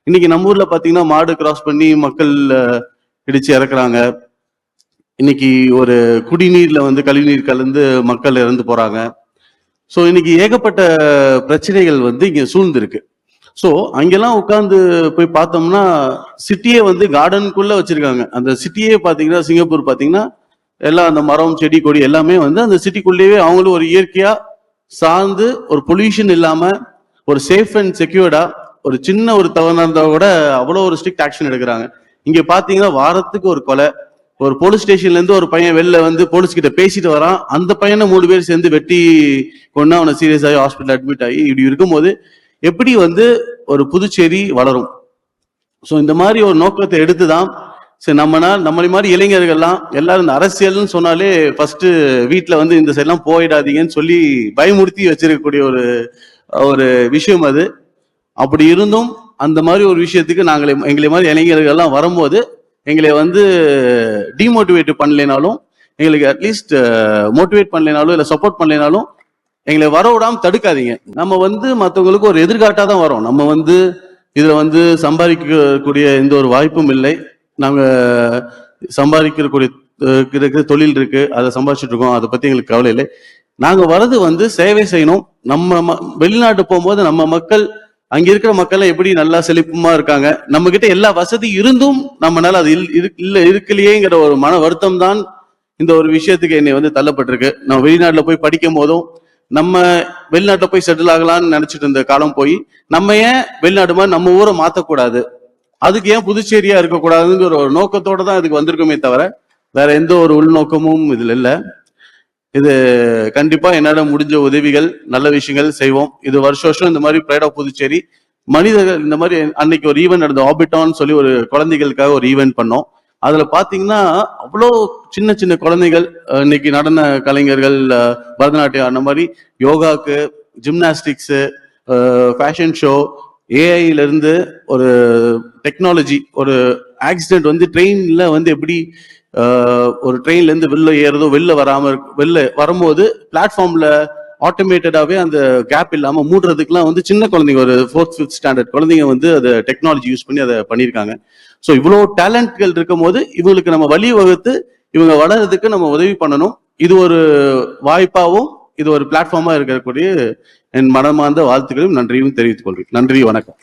இன்னைக்கு நம்ம ஊர்ல பாத்தீங்கன்னா மாடு கிராஸ் பண்ணி மக்கள் இடிச்சு இறக்குறாங்க. இன்னைக்கு ஒரு குடிநீர்ல கழிவுநீர் கலந்து மக்கள் இறந்து போறாங்க. ஸோ இன்னைக்கு ஏகப்பட்ட பிரச்சனைகள் இங்க சூழ்ந்திருக்கு. ஸோ அங்கெல்லாம் உட்கார்ந்து போய் பார்த்தோம்னா சிட்டியே கார்டனுக்குள்ள வச்சிருக்காங்க. அந்த சிட்டியே பாத்தீங்கன்னா சிங்கப்பூர் பாத்தீங்கன்னா எல்லாம் அந்த மரம் செடி கொடி எல்லாமே அந்த சிட்டிக்குள்ளேயே அவங்களும் ஒரு இயற்கையா சார்ந்து ஒரு பொல்யூஷன் இல்லாம ஒரு சேஃப் அண்ட் செக்யூர்டா ஒரு சின்ன ஒரு தவறு இருந்தா கூட அவ்வளோ ஒரு ஸ்ட்ரிக்ட் ஆக்ஷன் எடுக்கிறாங்க. இங்க பாத்தீங்கன்னா வாரத்துக்கு ஒரு கொலை. ஒரு போலீஸ் ஸ்டேஷன்ல இருந்து ஒரு பையன் வெளில போலீஸ் கிட்ட பேசிட்டு வரான். அந்த பையனை 3 பேர் சேர்ந்து வெட்டி கொண்டு அவனை சீரியஸ் ஆகி ஹாஸ்பிட்டல் அட்மிட் ஆகி இப்படி இருக்கும்போது எப்படி ஒரு புதுச்சேரி வளரும்? ஸோ இந்த மாதிரி ஒரு நோக்கத்தை எடுத்துதான் சரி நம்மளை மாதிரி இளைஞர்கள்லாம் எல்லாரும் இந்த அரசியல்னு சொன்னாலே ஃபர்ஸ்ட் வீட்டுல இந்த சைட்லாம் போயிடாதீங்கன்னு சொல்லி பயமுறுத்தி வச்சிருக்கக்கூடிய ஒரு ஒரு விஷயம் அது. அப்படி இருந்தும் அந்த மாதிரி ஒரு விஷயத்துக்கு எங்களை மாதிரி இளைஞர்கள்லாம் வரும்போது எங்களை டிமோட்டிவேட் பண்ணலைனாலும் எங்களுக்கு அட்லீஸ்ட் மோட்டிவேட் பண்ணலைனாலும் இல்லை சப்போர்ட் பண்ணலைனாலும் எங்களை வர விடாம தடுக்காதீங்க. நம்ம மற்றவங்களுக்கு ஒரு எதிர்காட்டாதான் வரோம். நம்ம இதுல சம்பாதிக்கக்கூடிய எந்த ஒரு வாய்ப்பும் இல்லை. நாங்க சம்பாதிக்கக்கூடிய தொழில் இருக்கு, அதை சம்பாதிச்சுட்டு இருக்கோம். அதை பத்தி எங்களுக்கு கவலை இல்லை. நாங்க வர்றது சேவை செய்யணும். நம்ம வெளிநாட்டு போகும்போது நம்ம மக்கள் அங்க இருக்கிற மக்கள் எப்படி நல்லா செழிப்புமா இருக்காங்க. நம்ம கிட்ட எல்லா வசதி இருந்தும் நம்மளால அது இருக்கலையேங்கிற ஒரு மன வருத்தம் தான் இந்த ஒரு விஷயத்துக்கு என்னை தள்ளப்பட்டிருக்கு. நம்ம வெளிநாட்டுல போய் படிக்கும் போதும் நம்ம வெளிநாட்டுல போய் செட்டில் ஆகலாம்னு நினைச்சிட்டு இருந்த காலம் போய் நம்ம ஏன் வெளிநாட்டு மாதிரி நம்ம ஊரை மாத்தக்கூடாது, அதுக்கு ஏன் புதுச்சேரியா இருக்கக்கூடாதுங்கிற ஒரு நோக்கத்தோட தான் இதுக்கு வந்திருக்குமே தவிர வேற எந்த ஒரு உள்நோக்கமும் இதுல இல்லை. இது கண்டிப்பா என்னால முடிஞ்ச உதவிகள் நல்ல விஷயங்கள் செய்வோம். இது வருஷம் இந்த மாதிரி பிரைட் ஆஃப் புதுச்சேரி மனிதர்கள் இந்த மாதிரி அன்னைக்கு ஒரு ஈவெண்ட் நடந்த ஆபிட்டான்னு சொல்லி ஒரு குழந்தைகளுக்காக ஒரு ஈவெண்ட் பண்ணோம். அதுல பாத்தீங்கன்னா அவ்வளோ சின்ன சின்ன குழந்தைகள் இன்னைக்கு நடன கலைஞர்கள் பரதநாட்டியம் அந்த மாதிரி யோகாக்கு ஜிம்னாஸ்டிக்ஸ் ஃபேஷன் ஷோ ஏஐல இருந்து ஒரு டெக்னாலஜி ஒரு ஆக்சிடென்ட் ட்ரெயின்ல எப்படி ஒரு ட்ரெயின்ல இருந்து வெளில ஏறதோ வெளில வரும்போது பிளாட்ஃபார்ம்ல ஆட்டோமேட்டடாவே அந்த கேப் இல்லாம மூடுறதுக்குலாம் சின்ன குழந்தைங்க ஒரு 4th 5th ஸ்டாண்டர்ட் குழந்தைங்க அதை டெக்னாலஜி யூஸ் பண்ணி அதை பண்ணியிருக்காங்க. ஸோ இவ்வளோ டேலண்ட்கள் இருக்கும் போது இவங்களுக்கு நம்ம வழி வகுத்து இவங்க வளர்றதுக்கு நம்ம உதவி பண்ணணும். இது ஒரு வாய்ப்பாகவும் இது ஒரு பிளாட்ஃபார்மா இருக்கக்கூடிய என் மனமார்ந்த வாழ்த்துக்களையும் நன்றியும் தெரிவித்துக் கொள்கிறேன். நன்றி, வணக்கம்.